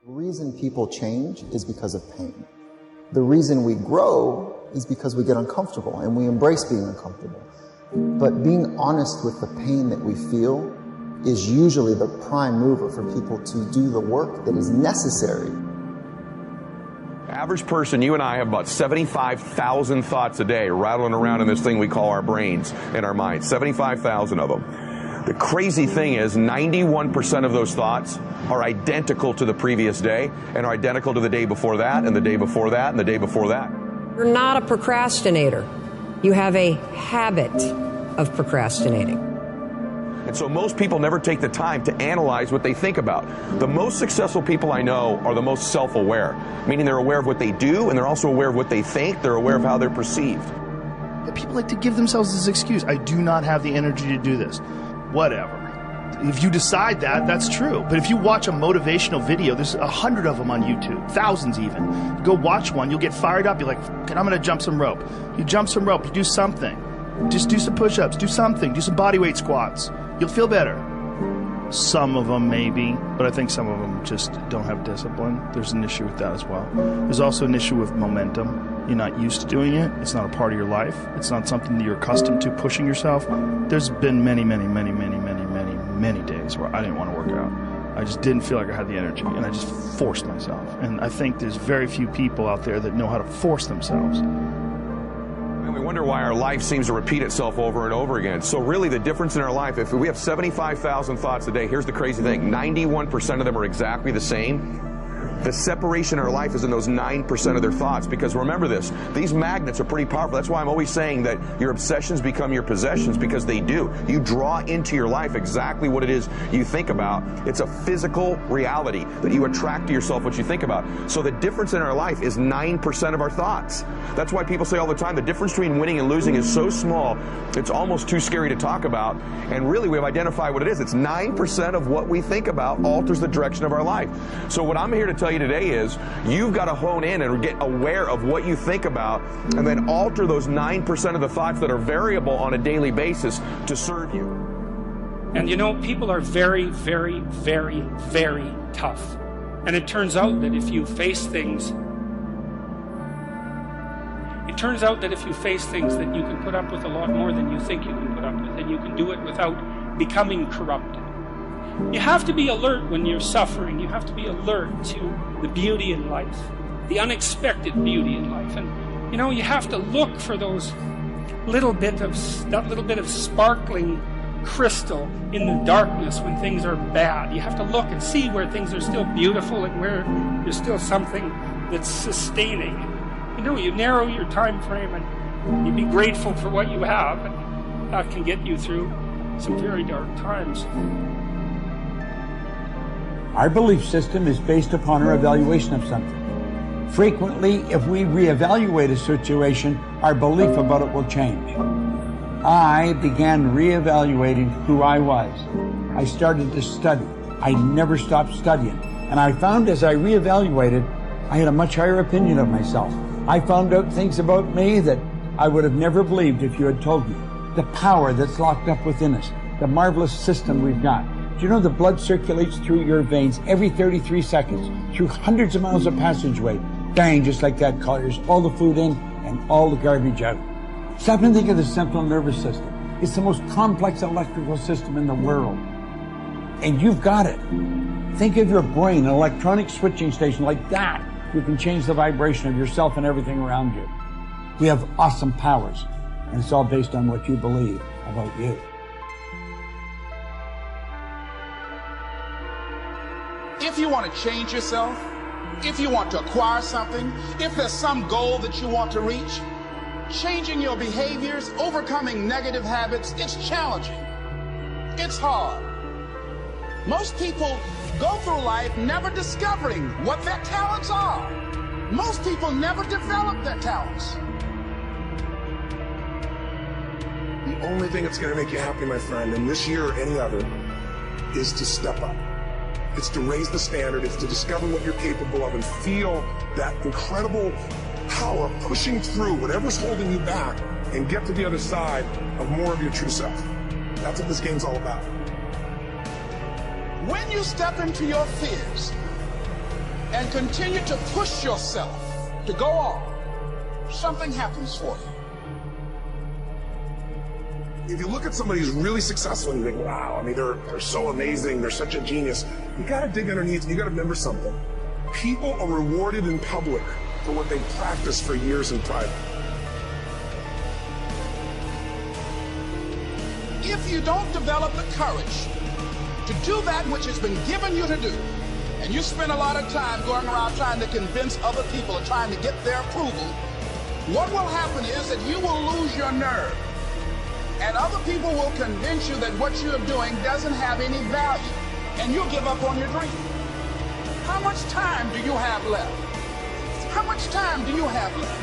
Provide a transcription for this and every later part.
The reason people change is because of pain. The reason we grow is because we get uncomfortable and we embrace being uncomfortable. But being honest with the pain that we feel is usually the prime mover for people to do the work that is necessary. Average person, you and I have about 75,000 thoughts a day rattling around in this thing we call our brains and our minds. 75,000 of them. The crazy thing is 91% of those thoughts are identical to the previous day and are identical to the day before that and the day before that and the day before that. You're not a procrastinator. You have a habit of procrastinating. And so most people never take the time to analyze what they think about. The most successful people I know are the most self-aware, meaning they're aware of what they do and they're also aware of what they think. They're aware of how they're perceived. But people like to give themselves this excuse. I do not have the energy to do this. Whatever. If you decide that, that's true. But if you watch a motivational video, there's 100 of them on YouTube, thousands even. Go watch one, you'll get fired up. You're like, okay, I'm going to jump some rope. You jump some rope, you do something. Just do some push-ups, do something, do some body weight squats. You'll feel better. Some of them maybe, but I think some of them just don't have discipline. There's an issue with that as well. There's also an issue with momentum. You're not used to doing it. It's not a part of your life. It's not something that you're accustomed to, pushing yourself. There's been many days where I didn't want to work out. I just didn't feel like I had the energy, and I just forced myself. And I think there's very few people out there that know how to force themselves. And we wonder why our life seems to repeat itself over and over again. So really the difference in our life, if we have 75,000 thoughts a day, here's the crazy thing, 91% of them are exactly the same. The separation in our life is in those 9% of their thoughts, because remember this, these magnets are pretty powerful. That's why I'm always saying that your obsessions become your possessions, because they do. You draw into your life exactly what it is you think about. It's a physical reality that you attract to yourself what you think about. So the difference in our life is 9% of our thoughts. That's why people say all the time the difference between winning and losing is so small, it's almost too scary to talk about. And really we've identified what it is. It's 9% of what we think about alters the direction of our life. So what I'm here to tell you today is you've got to hone in and get aware of what you think about and then alter those 9% of the thoughts that are variable on a daily basis to serve you. And you know, people are very, very, very, very tough. And it turns out that if you face things that you can put up with a lot more than you think you can put up with, and you can do it without becoming corrupted. You have to be alert when you're suffering. You have to be alert to the beauty in life, the unexpected beauty in life. And, you know, you have to look for that little bit of sparkling crystal in the darkness when things are bad. You have to look and see where things are still beautiful and where there's still something that's sustaining. You know, you narrow your time frame and you be grateful for what you have, and that can get you through some very dark times. Our belief system is based upon our evaluation of something. Frequently, if we reevaluate a situation, our belief about it will change. I began reevaluating who I was. I started to study. I never stopped studying. And I found as I reevaluated, I had a much higher opinion of myself. I found out things about me that I would have never believed if you had told me. The power that's locked up within us, the marvelous system we've got. Do you know the blood circulates through your veins every 33 seconds, through hundreds of miles of passageway? Bang, just like that, clears all the food in and all the garbage out. Stop and think of the central nervous system. It's the most complex electrical system in the world. And you've got it. Think of your brain, an electronic switching station like that. You can change the vibration of yourself and everything around you. We have awesome powers, and it's all based on what you believe about you. If you want to change yourself, if you want to acquire something, if there's some goal that you want to reach, changing your behaviors, overcoming negative habits, it's challenging. It's hard. Most people go through life never discovering what their talents are. Most people never develop their talents. The only thing that's going to make you happy, my friend, in this year or any other, is to step up. It's to raise the standard. It's to discover what you're capable of and feel that incredible power pushing through whatever's holding you back and get to the other side of more of your true self. That's what this game's all about. When you step into your fears, and continue to push yourself to go on, something happens for you. If you look at somebody who's really successful and you think, wow, I mean, they're so amazing, they're such a genius, you gotta dig underneath and you gotta remember something. People are rewarded in public for what they practice for years in private. If you don't develop the courage to do that which has been given you to do, and you spend a lot of time going around trying to convince other people or trying to get their approval, what will happen is that you will lose your nerve. And other people will convince you that what you're doing doesn't have any value, and you'll give up on your dream. How much time do you have left? How much time do you have left?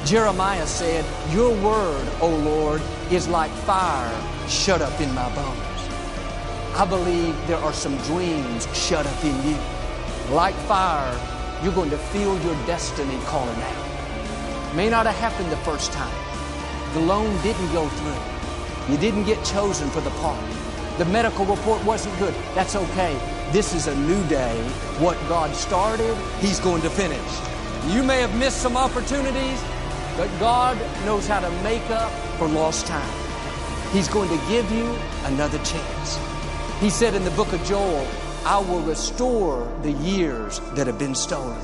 Jeremiah said, "Your word, O Lord, is like fire shut up in my bones." I believe there are some dreams shut up in you. Like fire, you're going to feel your destiny calling out. May not have happened the first time. The loan didn't go through. You didn't get chosen for the part. The medical report wasn't good. That's okay. This is a new day. What God started, He's going to finish. You may have missed some opportunities, but God knows how to make up for lost time. He's going to give you another chance. He said in the book of Joel, "I will restore the years that have been stolen."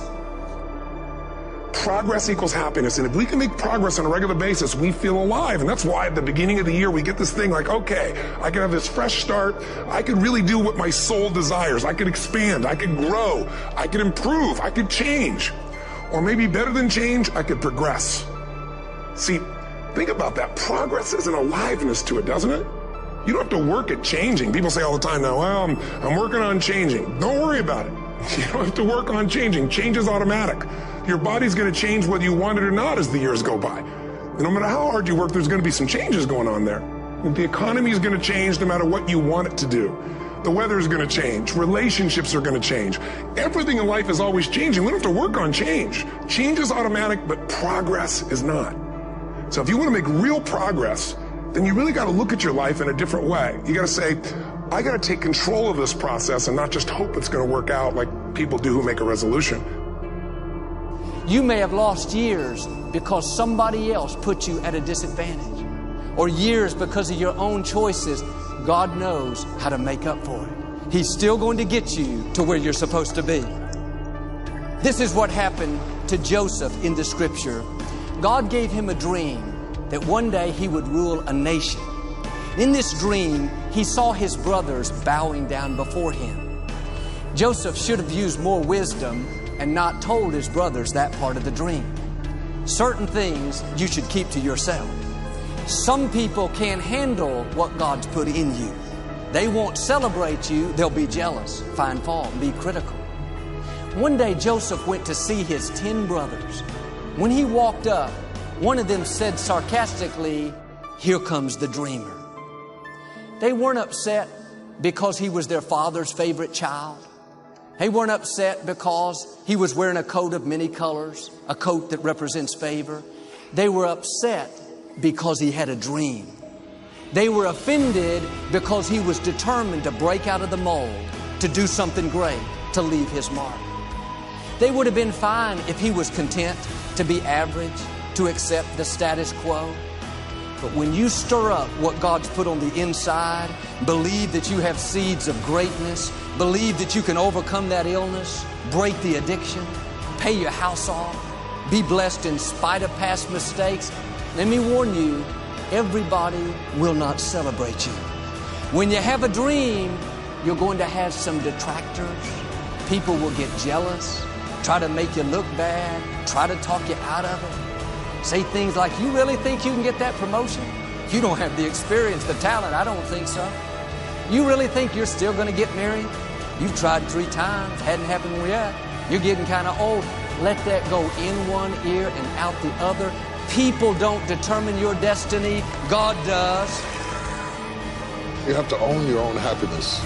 Progress equals happiness, and if we can make progress on a regular basis, we feel alive. And that's why at the beginning of the year we get this thing like, okay, I can have this fresh start. I can really do what my soul desires. I can expand. I can grow. I can improve. I could change. Or maybe better than change, I could progress. See, think about that. Progress is an aliveness to it, doesn't it? You don't have to work at changing. People say all the time now, well, I'm working on changing. Don't worry about it. You don't have to work on changing. Change is automatic. Your body's going to change whether you want it or not as the years go by. And no matter how hard you work, there's going to be some changes going on there. The economy is going to change no matter what you want it to do. The weather is going to change. Relationships are going to change. Everything in life is always changing. We don't have to work on change. Change is automatic, but progress is not. So if you want to make real progress, then you really got to look at your life in a different way. You got to say, I got to take control of this process and not just hope it's going to work out like people do who make a resolution. You may have lost years because somebody else put you at a disadvantage, or years because of your own choices. God knows how to make up for it. He's still going to get you to where you're supposed to be. This is what happened to Joseph in the scripture. God gave him a dream that one day he would rule a nation. In this dream, he saw his brothers bowing down before him. Joseph should have used more wisdom and not told his brothers that part of the dream. Certain things you should keep to yourself. Some people can't handle what God's put in you. They won't celebrate you. They'll be jealous, find fault, and be critical. One day Joseph went to see his 10 brothers. When he walked up, one of them said sarcastically, "Here comes the dreamer." They weren't upset because he was their father's favorite child. They weren't upset because he was wearing a coat of many colors, a coat that represents favor. They were upset because he had a dream. They were offended because he was determined to break out of the mold, to do something great, to leave his mark. They would have been fine if he was content to be average, to accept the status quo. But when you stir up what God's put on the inside, believe that you have seeds of greatness, believe that you can overcome that illness, break the addiction, pay your house off, be blessed in spite of past mistakes, let me warn you, everybody will not celebrate you. When you have a dream, you're going to have some detractors. People will get jealous, try to make you look bad, try to talk you out of it. Say things like, "You really think you can get that promotion? You don't have the experience, the talent. I don't think so. You really think you're still going to get married? You've tried 3 times, hadn't happened yet. You're getting kind of old." Let that go in one ear and out the other. People don't determine your destiny. God does. You have to own your own happiness.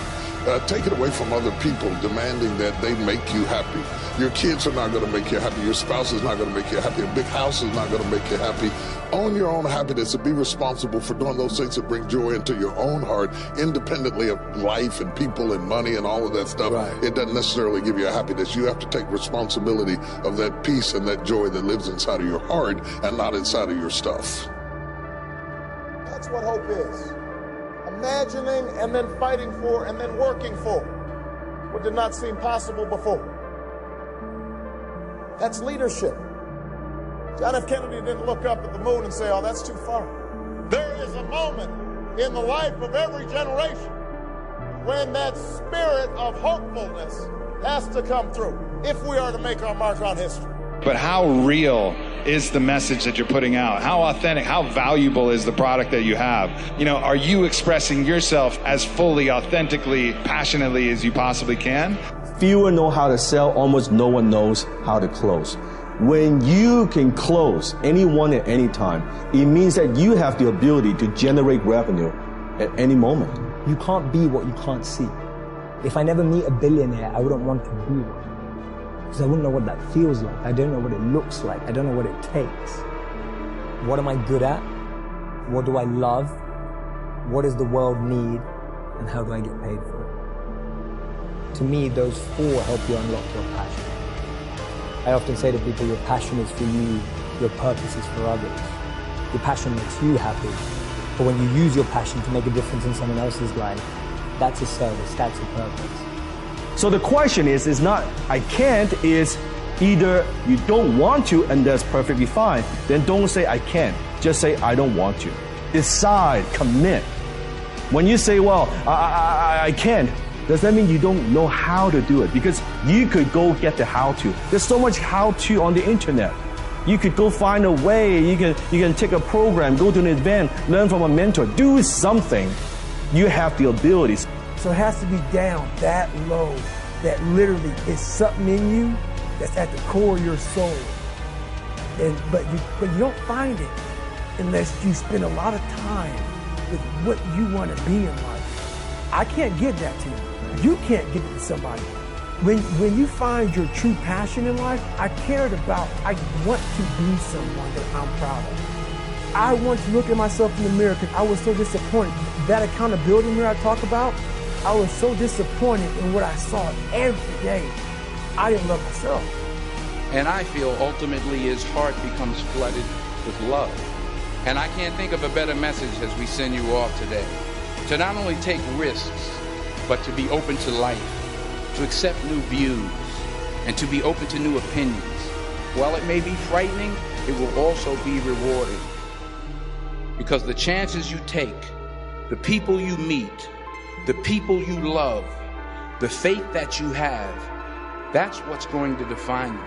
Take it away from other people demanding that they make you happy. Your kids are not going to make you happy. Your spouse is not going to make you happy. A big house is not going to make you happy. Own your own happiness and be responsible for doing those things that bring joy into your own heart, independently of life and people and money and all of that stuff. Right. It doesn't necessarily give you a happiness. You have to take responsibility of that peace and that joy that lives inside of your heart and not inside of your stuff. That's what hope is. Imagining and then fighting for and then working for what did not seem possible before. That's leadership. John F. Kennedy didn't look up at the moon and say, oh, that's too far. There is a moment in the life of every generation when that spirit of hopefulness has to come through if we are to make our mark on history. But how real is the message that you're putting out? How authentic, how valuable is the product that you have? You know, are you expressing yourself as fully, authentically, passionately as you possibly can? Fewer know how to sell, almost no one knows how to close. When you can close anyone at any time, it means that you have the ability to generate revenue at any moment. You can't be what you can't see. If I never meet a billionaire, I wouldn't want to be one. Because I wouldn't know what that feels like. I don't know what it looks like. I don't know what it takes. What am I good at? What do I love? What does the world need? And how do I get paid for it? To me, those four help you unlock your passion. I often say to people, your passion is for you, your purpose is for others. Your passion makes you happy. But when you use your passion to make a difference in someone else's life, that's a service, that's a purpose. So the question is not I can't, is either you don't want to and that's perfectly fine, then don't say I can't, just say I don't want to. Decide, commit. When you say, well, I can't, does that mean you don't know how to do it? Because you could go get the how to. There's so much how to on the internet. You could go find a way, you can take a program, go to an event, learn from a mentor, do something. You have the abilities. So it has to be down that low, that literally is something in you that's at the core of your soul. But you don't find it unless you spend a lot of time with what you want to be in life. I can't give that to you. You can't give it to somebody. When you find your true passion in life, I want to be someone that I'm proud of. I want to look at myself in the mirror because I was so disappointed. That accountability mirror I talk about, I was so disappointed in what I saw every day. I didn't love myself. And I feel ultimately his heart becomes flooded with love. And I can't think of a better message as we send you off today. To not only take risks, but to be open to life, to accept new views, and to be open to new opinions. While it may be frightening, it will also be rewarding. Because the chances you take, the people you meet, the people you love, the faith that you have, that's what's going to define you.